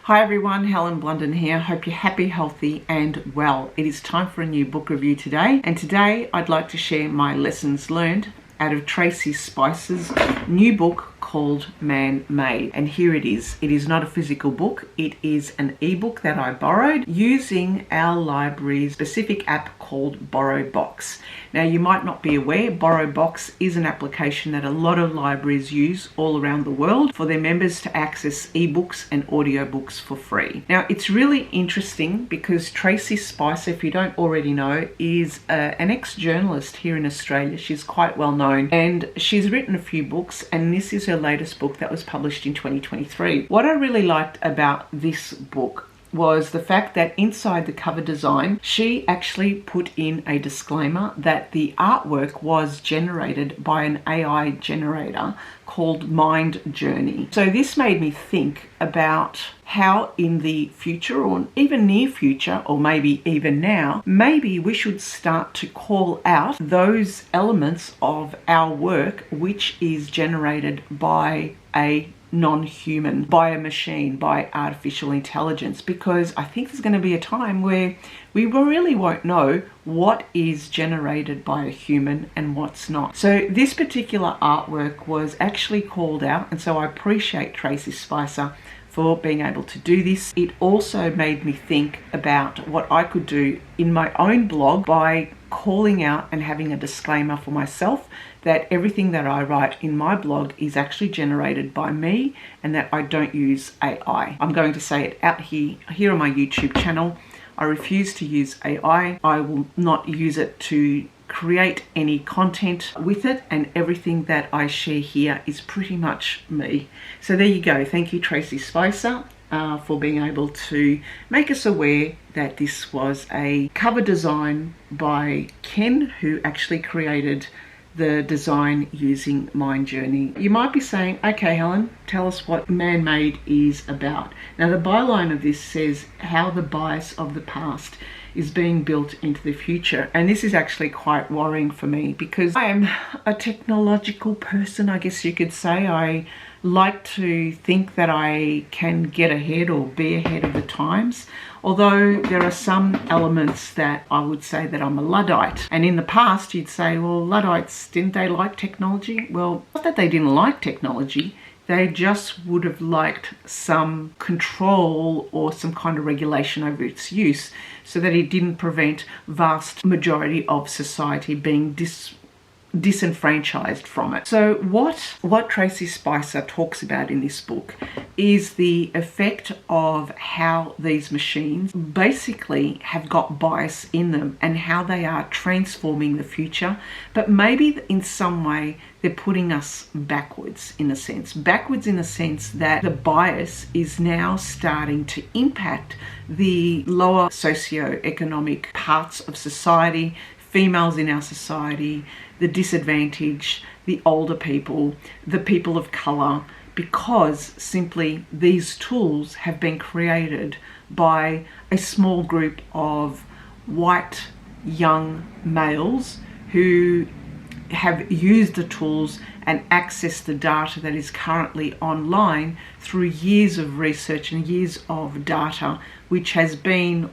Hi everyone, Helen Blunden here. Hope you're happy, healthy and well. It is time for a new book review today, and today I'd like to share my lessons learned out of Tracy Spicer's new book called Man Made. And here it is. It is not a physical book. It is an ebook that I borrowed using our library's specific app called BorrowBox. Now you might not be aware, BorrowBox is an application that a lot of libraries use all around the world for their members to access ebooks and audiobooks for free. Now it's really interesting because Tracy Spicer, if you don't already know, is an ex-journalist here in Australia. She's quite well known and she's written a few books, and this is her latest book that was published in 2023. What I really liked about this book was the fact that inside the cover design, she actually put in a disclaimer that the artwork was generated by an AI generator called Midjourney. So this made me think about how in the future, or even near future, or maybe even now, maybe we should start to call out those elements of our work which is generated by a non-human, by a machine, by artificial intelligence, because I think there's going to be a time where we really won't know what is generated by a human and what's not. So this particular artwork was actually called out, and so I appreciate Tracy Spicer for being able to do this. It also made me think about what I could do in my own blog by calling out and having a disclaimer for myself that everything that I write in my blog is actually generated by me and that I don't use AI. I'm going to say it out here on my YouTube channel. I refuse to use AI. I will not use it to create any content with it, and everything that I share here is pretty much me. So there you go. Thank you, Tracy Spicer, for being able to make us aware that this was a cover design by Ken, who actually created the design using Midjourney. You might be saying, okay Helen, tell us what Man Made is about. Now the byline of this says how the bias of the past is being built into the future, and this is actually quite worrying for me because I am a technological person, I guess you could say. I like to think that I can get ahead or be ahead of the times, although there are some elements that I would say that I'm a Luddite. And in the past you'd say, well, Luddites, didn't they like technology? Well, not that they didn't like technology, they just would have liked some control or some kind of regulation over its use so that it didn't prevent vast majority of society being disenfranchised from it. So what Tracy Spicer talks about in this book is the effect of how these machines basically have got bias in them and how they are transforming the future, but maybe in some way they're putting us backwards in a sense that the bias is now starting to impact the lower socioeconomic parts of society, females in our society, the disadvantaged, the older people, the people of colour, because simply these tools have been created by a small group of white young males who have used the tools and accessed the data that is currently online through years of research and years of data, which has been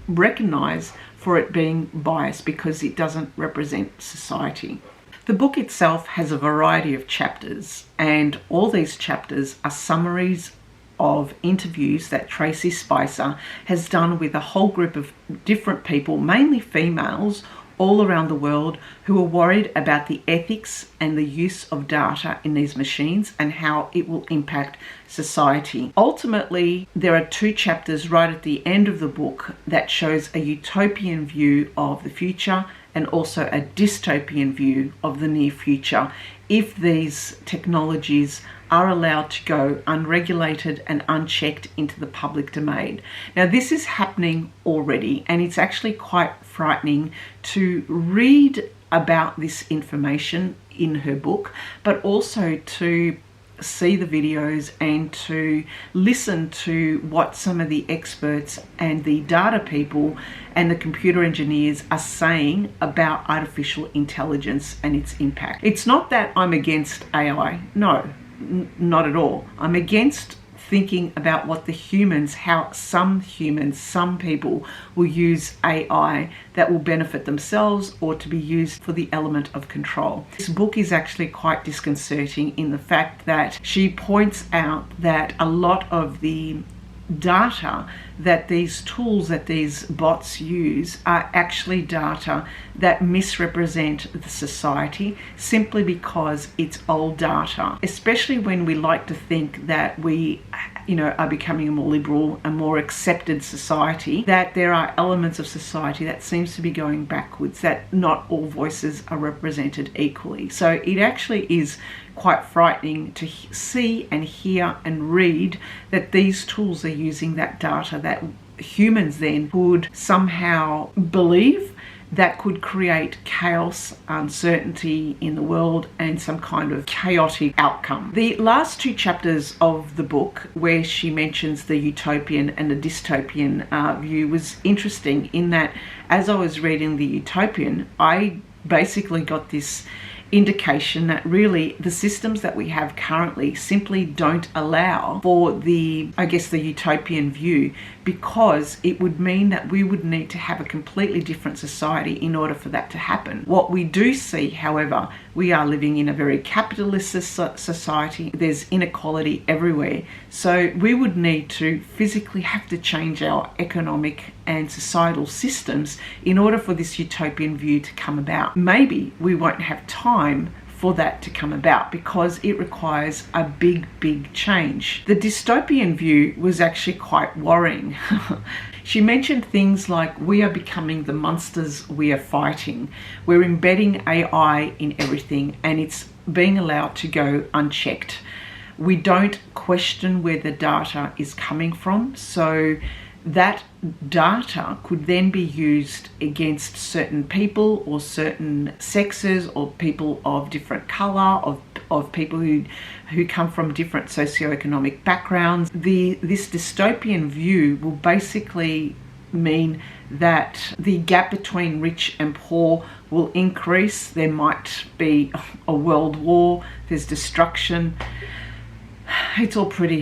recognised for it being biased because it doesn't represent society. The book itself has a variety of chapters, and all these chapters are summaries of interviews that Tracy Spicer has done with a whole group of different people, mainly females, all around the world who are worried about the ethics and the use of data in these machines and how it will impact society. Ultimately, there are two chapters right at the end of the book that shows a utopian view of the future and also a dystopian view of the near future if these technologies are allowed to go unregulated and unchecked into the public domain. Now this is happening already, and it's actually quite frightening to read about this information in her book, but also to see the videos and to listen to what some of the experts and the data people and the computer engineers are saying about artificial intelligence and its impact. It's not that I'm against AI, no, not at all. I'm against thinking about what how some people will use AI that will benefit themselves or to be used for the element of control. This book is actually quite disconcerting in the fact that she points out that a lot of the data that these tools, that these bots use, are actually data that misrepresent the society simply because it's old data, especially when we like to think that we are becoming a more liberal and more accepted society, that there are elements of society that seems to be going backwards, that not all voices are represented equally. So it actually is quite frightening to see and hear and read that these tools are using that data that humans then would somehow believe, that could create chaos, uncertainty in the world, and some kind of chaotic outcome. The last two chapters of the book, where she mentions the utopian and the dystopian view, was interesting in that as I was reading the utopian, I basically got this indication that really the systems that we have currently simply don't allow for the utopian view, because it would mean that we would need to have a completely different society in order for that to happen. What we do see, however, we are living in a very capitalist society. There's inequality everywhere. So we would need to physically have to change our economic and societal systems in order for this utopian view to come about. Maybe we won't have time for that to come about because it requires a big change. The dystopian view was actually quite worrying. She mentioned things like, we are becoming the monsters we are fighting. We're embedding AI in everything and it's being allowed to go unchecked. We don't question where the data is coming from, so that data could then be used against certain people or certain sexes or people of different color, of people who come from different socioeconomic backgrounds. This dystopian view will basically mean that the gap between rich and poor will increase. There might be a world war, there's destruction. It's all pretty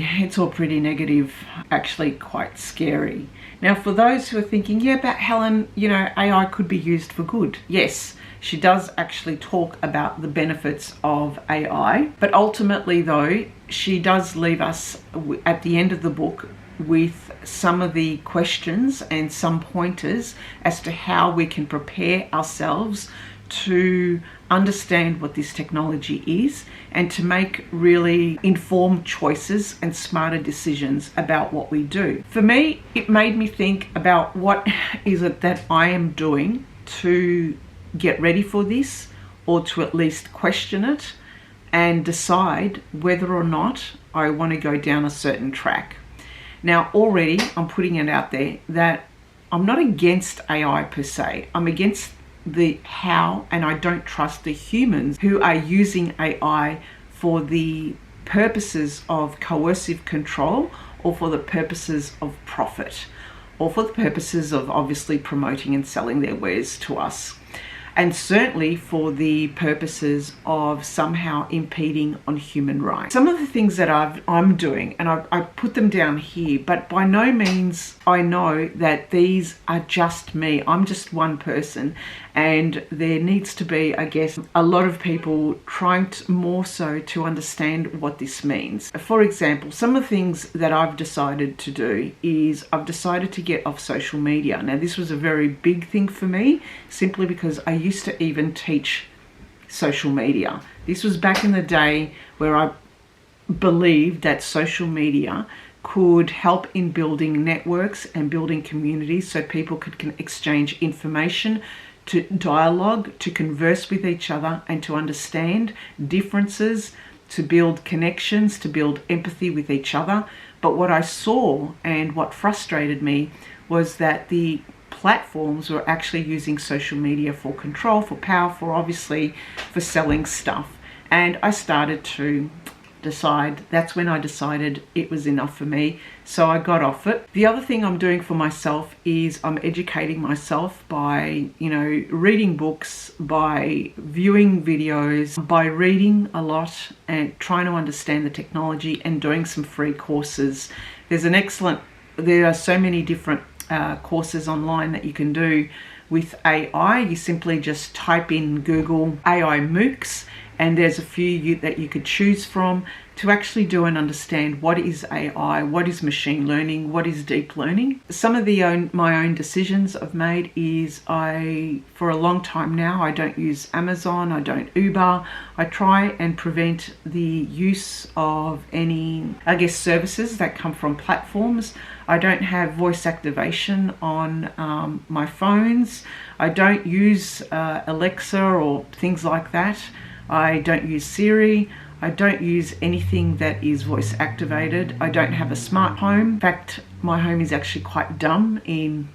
negative, actually quite scary. Now, for those who are thinking, yeah, but Helen, AI could be used for good. Yes, she does actually talk about the benefits of AI, but ultimately though, she does leave us at the end of the book with some of the questions and some pointers as to how we can prepare ourselves to understand what this technology is and to make really informed choices and smarter decisions about what we do. For me, it made me think about what is it that I am doing to get ready for this, or to at least question it and decide whether or not I want to go down a certain track. Now, already I'm putting it out there that I'm not against AI per se. I'm against the how, and I don't trust the humans who are using AI for the purposes of coercive control, or for the purposes of profit, or for the purposes of obviously promoting and selling their wares to us. And certainly for the purposes of somehow impeding on human rights. Some of the things that I'm doing, and I put them down here, but by no means I know that these are just me. I'm just one person, and there needs to be, I guess, a lot of people trying more so to understand what this means. For example, some of the things that I've decided to do is I've decided to get off social media. Now, this was a very big thing for me, simply because I used to even teach social media. This was back in the day where I believed that social media could help in building networks and building communities so people could exchange information, to dialogue, to converse with each other, and to understand differences, to build connections, to build empathy with each other. But what I saw and what frustrated me was that the platforms were actually using social media for control, for power, for obviously for selling stuff. And I started to decide. That's when I decided it was enough for me. So I got off it. The other thing I'm doing for myself is I'm educating myself by, reading books, by viewing videos, by reading a lot and trying to understand the technology and doing some free courses. There are so many different courses online that you can do with AI. You simply just type in Google AI MOOCs, and there's a few that you could choose from to actually do and understand what is AI, what is machine learning, what is deep learning. Some of my own decisions I've made is for a long time now, I don't use Amazon, I don't Uber. I try and prevent the use of any, services that come from platforms. I don't have voice activation on my phones. I don't use Alexa or things like that. I don't use Siri. I don't use anything that is voice activated. I don't have a smart home. In fact, my home is actually quite dumb in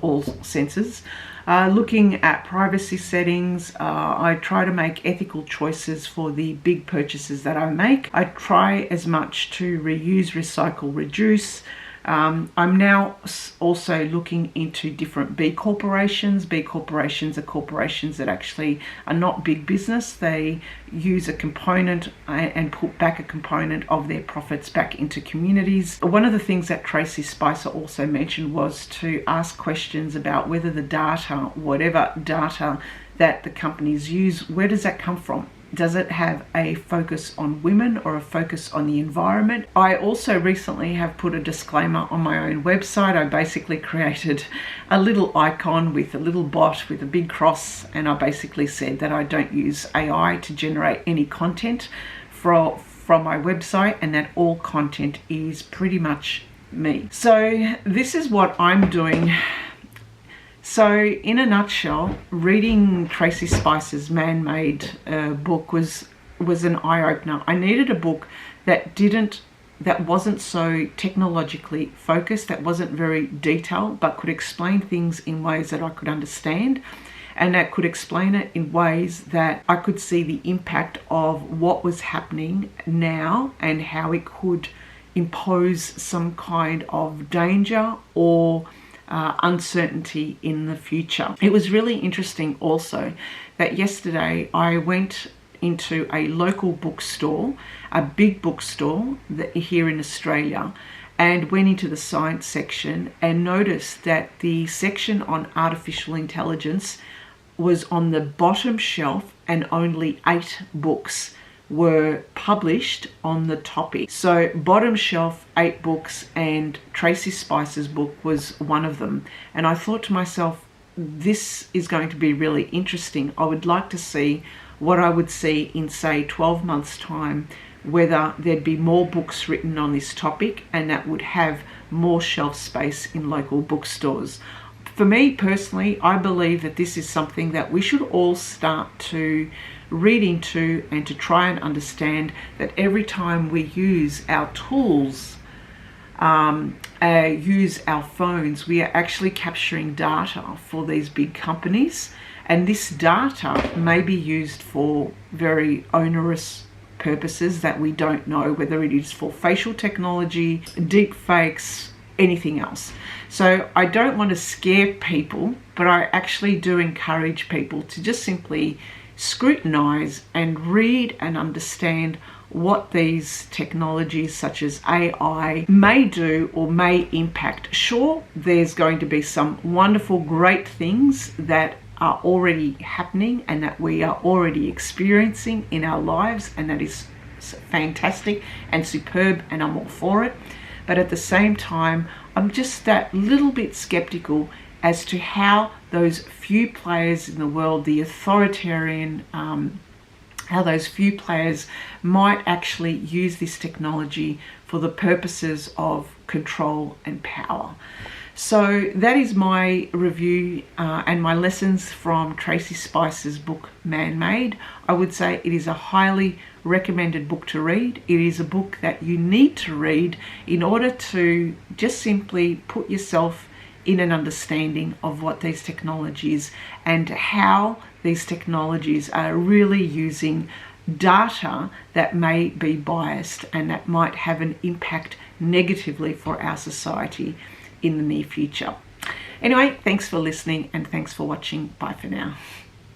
all senses. Looking at privacy settings, I try to make ethical choices for the big purchases that I make. I try as much to reuse, recycle, reduce. I'm now also looking into different B corporations. B corporations are corporations that actually are not big business. They use a component and put back a component of their profits back into communities. One of the things that Tracy Spicer also mentioned was to ask questions about whether the data, whatever data that the companies use, where does that come from? Does it have a focus on women or a focus on the environment? I also recently have put a disclaimer on my own website. I basically created a little icon with a little bot with a big cross, and I basically said that I don't use AI to generate any content from my website, and that all content is pretty much me. So this is what I'm doing. So in a nutshell, reading Tracy Spicer's Man-Made book was an eye-opener. I needed a book that wasn't so technologically focused, that wasn't very detailed, but could explain things in ways that I could understand, and that could explain it in ways that I could see the impact of what was happening now and how it could impose some kind of danger or uncertainty in the future. It was really interesting also that yesterday I went into a local bookstore, a big bookstore here in Australia, and went into the science section and noticed that the section on artificial intelligence was on the bottom shelf and only 8 books were published on the topic. So bottom shelf, 8 books, and Tracy Spicer's book was one of them. And I thought to myself, this is going to be really interesting. I would like to see what I would see in, say, 12 months' time, whether there'd be more books written on this topic and that would have more shelf space in local bookstores. For me personally, I believe that this is something that we should all start to read into and to try and understand, that every time we use our tools, use our phones, we are actually capturing data for these big companies, and this data may be used for very onerous purposes that we don't know, whether it is for facial technology, deep fakes, anything else. So I don't want to scare people, but I actually do encourage people to just simply scrutinize and read and understand what these technologies such as AI may do or may impact. Sure, there's going to be some wonderful, great things that are already happening and that we are already experiencing in our lives, and that is fantastic and superb, and I'm all for it. But at the same time, I'm just that little bit skeptical as to how those few players in the world, the authoritarian, how those few players might actually use this technology for the purposes of control and power. So that is my review and my lessons from Tracy Spicer's book, Man-Made. I would say it is a highly recommended book to read. It is a book that you need to read in order to just simply put yourself in an understanding of what these technologies and how these technologies are really using data that may be biased and that might have an impact negatively for our society in the near future. Anyway, thanks for listening and thanks for watching. Bye for now.